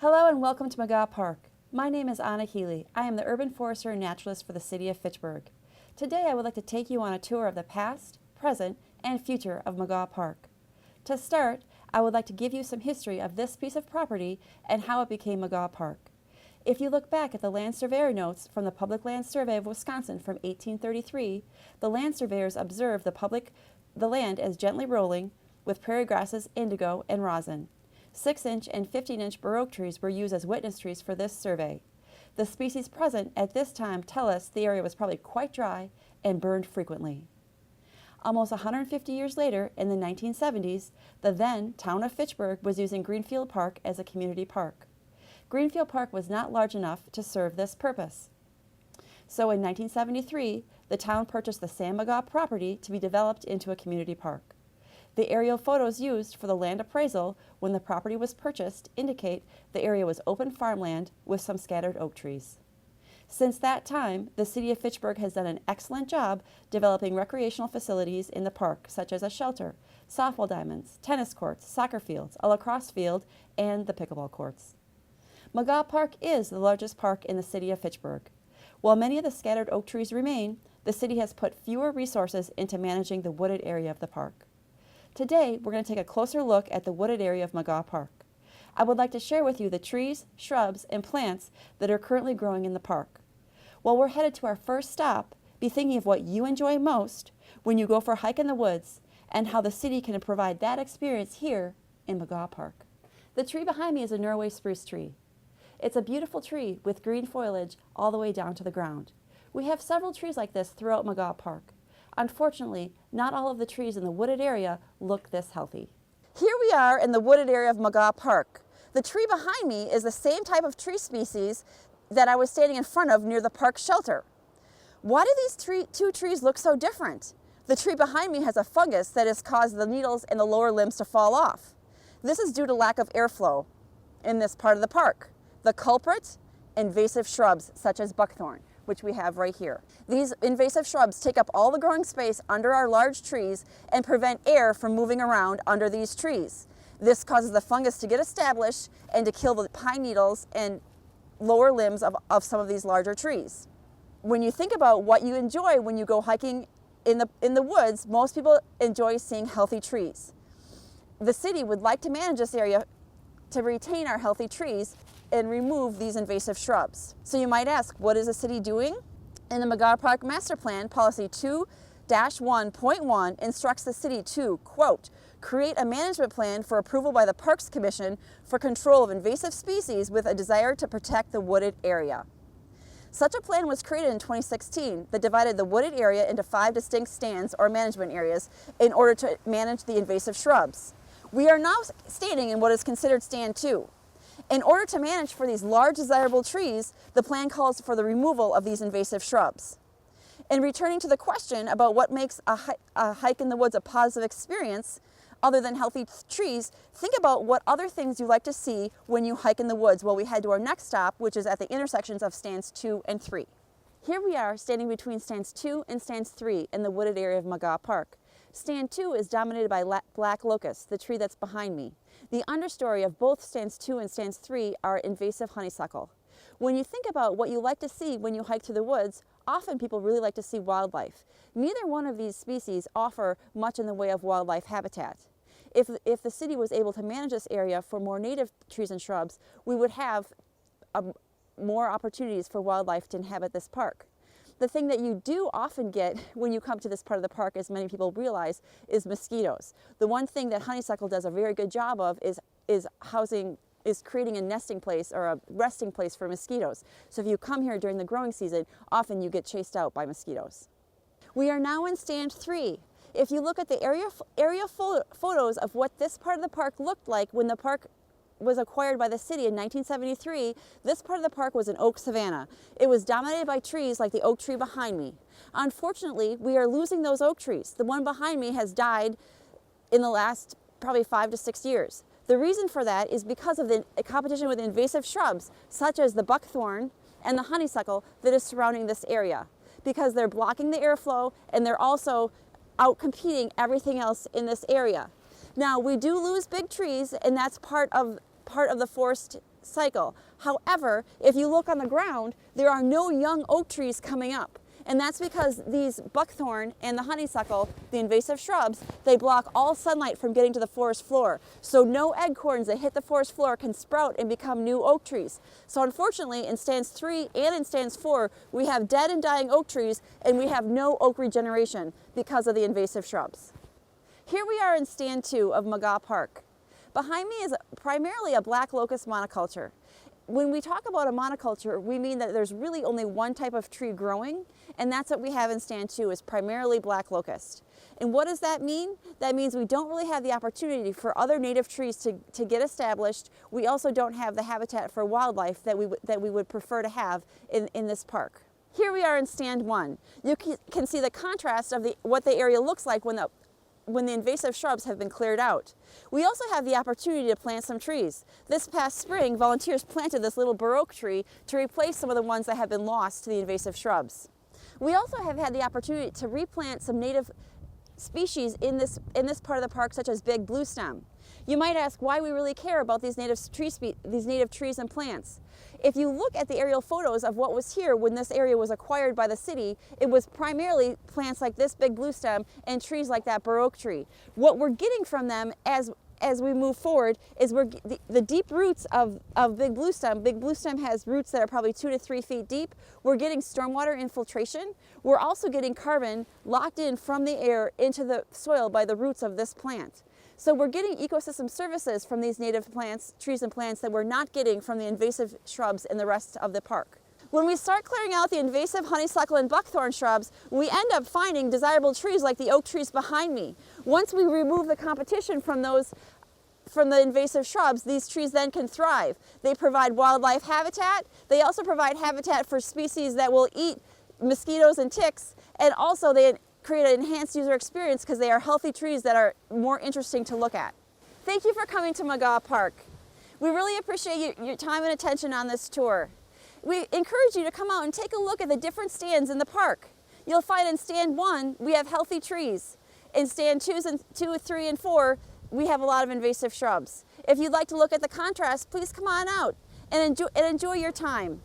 Hello and welcome to McGaw Park. My name is Anna Healy. I am the Urban Forester and Naturalist for the City of Fitchburg. Today I would like to take you on a tour of the past, present, and future of McGaw Park. To start, I would like to give you some history of this piece of property and how it became McGaw Park. If you look back at the land surveyor notes from the Public Land Survey of Wisconsin from 1833, the land surveyors observed the land as gently rolling with prairie grasses, indigo, and rosin. 6-inch and 15-inch bur oak trees were used as witness trees for this survey. The species present at this time tell us the area was probably quite dry and burned frequently. Almost 150 years later, in the 1970s, the then town of Fitchburg was using Greenfield Park as a community park. Greenfield Park was not large enough to serve this purpose. So in 1973, the town purchased the Sam McGaw property to be developed into a community park. The aerial photos used for the land appraisal when the property was purchased indicate the area was open farmland with some scattered oak trees. Since that time, the City of Fitchburg has done an excellent job developing recreational facilities in the park, such as a shelter, softball diamonds, tennis courts, soccer fields, a lacrosse field, and the pickleball courts. McGaw Park is the largest park in the City of Fitchburg. While many of the scattered oak trees remain, the city has put fewer resources into managing the wooded area of the park. Today, we're going to take a closer look at the wooded area of McGaw Park. I would like to share with you the trees, shrubs, and plants that are currently growing in the park. While we're headed to our first stop, be thinking of what you enjoy most when you go for a hike in the woods and how the city can provide that experience here in McGaw Park. The tree behind me is a Norway spruce tree. It's a beautiful tree with green foliage all the way down to the ground. We have several trees like this throughout McGaw Park. Unfortunately, not all of the trees in the wooded area look this healthy. Here we are in the wooded area of McGaw Park. The tree behind me is the same type of tree species that I was standing in front of near the park shelter. Why do these two trees look so different? The tree behind me has a fungus that has caused the needles and the lower limbs to fall off. This is due to lack of airflow in this part of the park. The culprit, invasive shrubs such as buckthorn, which we have right here. These invasive shrubs take up all the growing space under our large trees and prevent air from moving around under these trees. This causes the fungus to get established and to kill the pine needles and lower limbs of some of these larger trees. When you think about what you enjoy when you go hiking in the woods, most people enjoy seeing healthy trees. The city would like to manage this area to retain our healthy trees and remove these invasive shrubs. So you might ask, what is the city doing? In the McGaw Park Master Plan, Policy 2-1.1 instructs the city to, quote, create a management plan for approval by the Parks Commission for control of invasive species with a desire to protect the wooded area. Such a plan was created in 2016 that divided the wooded area into 5 distinct stands or management areas in order to manage the invasive shrubs. We are now standing in what is considered Stand 2. In order to manage for these large desirable trees, the plan calls for the removal of these invasive shrubs. In returning to the question about what makes a hike in the woods a positive experience, other than healthy trees, think about what other things you like to see when you hike in the woods while we head to our next stop, which is at the intersections of Stands 2 and 3. Here we are standing between Stands 2 and Stands 3 in the wooded area of McGaw Park. Stand 2 is dominated by black locust, the tree that's behind me. The understory of both Stands 2 and Stands 3 are invasive honeysuckle. When you think about what you like to see when you hike through the woods, often people really like to see wildlife. Neither one of these species offer much in the way of wildlife habitat. If the city was able to manage this area for more native trees and shrubs, we would have more opportunities for wildlife to inhabit this park. The thing that you do often get when you come to this part of the park, as many people realize, is mosquitoes. The one thing that honeysuckle does a very good job of is creating a nesting place or a resting place for mosquitoes. So if you come here during the growing season, often you get chased out by mosquitoes. We are now in Stand 3. If you look at the area photos of what this part of the park looked like when the park was acquired by the city in 1973, this part of the park was an oak savanna. It was dominated by trees like the oak tree behind me. Unfortunately, we are losing those oak trees. The one behind me has died in the last probably 5 to 6 years. The reason for that is because of the competition with invasive shrubs, such as the buckthorn and the honeysuckle that is surrounding this area, because they're blocking the airflow and they're also out-competing everything else in this area. Now, we do lose big trees, and that's part of the forest cycle. However, if you look on the ground, there are no young oak trees coming up. And that's because these buckthorn and the honeysuckle, the invasive shrubs, they block all sunlight from getting to the forest floor. So no acorns that hit the forest floor can sprout and become new oak trees. So unfortunately, in stands 3 and in stands 4, we have dead and dying oak trees, and we have no oak regeneration because of the invasive shrubs. Here we are in stand 2 of McGaw Park. Behind me is primarily a black locust monoculture. When we talk about a monoculture, we mean that there's really only one type of tree growing, and that's what we have in stand 2, is primarily black locust. And what does that mean? That means we don't really have the opportunity for other native trees to get established. We also don't have the habitat for wildlife that we would prefer to have in this park. Here we are in stand 1. You can see the contrast of what the area looks like when the invasive shrubs have been cleared out. We also have the opportunity to plant some trees. This past spring, volunteers planted this little bur oak tree to replace some of the ones that have been lost to the invasive shrubs. We also have had the opportunity to replant some native species in this part of the park, such as big bluestem. You might ask why we really care about these native trees and plants. If you look at the aerial photos of what was here when this area was acquired by the city, it was primarily plants like this big bluestem and trees like that bur oak tree. What we're getting from them as we move forward is the deep roots of big bluestem. Big bluestem has roots that are probably 2 to 3 feet deep. We're getting stormwater infiltration. We're also getting carbon locked in from the air into the soil by the roots of this plant. So we're getting ecosystem services from these native plants, trees and plants that we're not getting from the invasive shrubs in the rest of the park. When we start clearing out the invasive honeysuckle and buckthorn shrubs, we end up finding desirable trees like the oak trees behind me. Once we remove the competition from the invasive shrubs, these trees then can thrive. They provide wildlife habitat. They also provide habitat for species that will eat mosquitoes and ticks, and also they create an enhanced user experience because they are healthy trees that are more interesting to look at. Thank you for coming to McGaw Park. We really appreciate your time and attention on this tour. We encourage you to come out and take a look at the different stands in the park. You'll find in stand 1, we have healthy trees. In stand 2, 3, and 4, we have a lot of invasive shrubs. If you'd like to look at the contrast, please come on out and enjoy your time.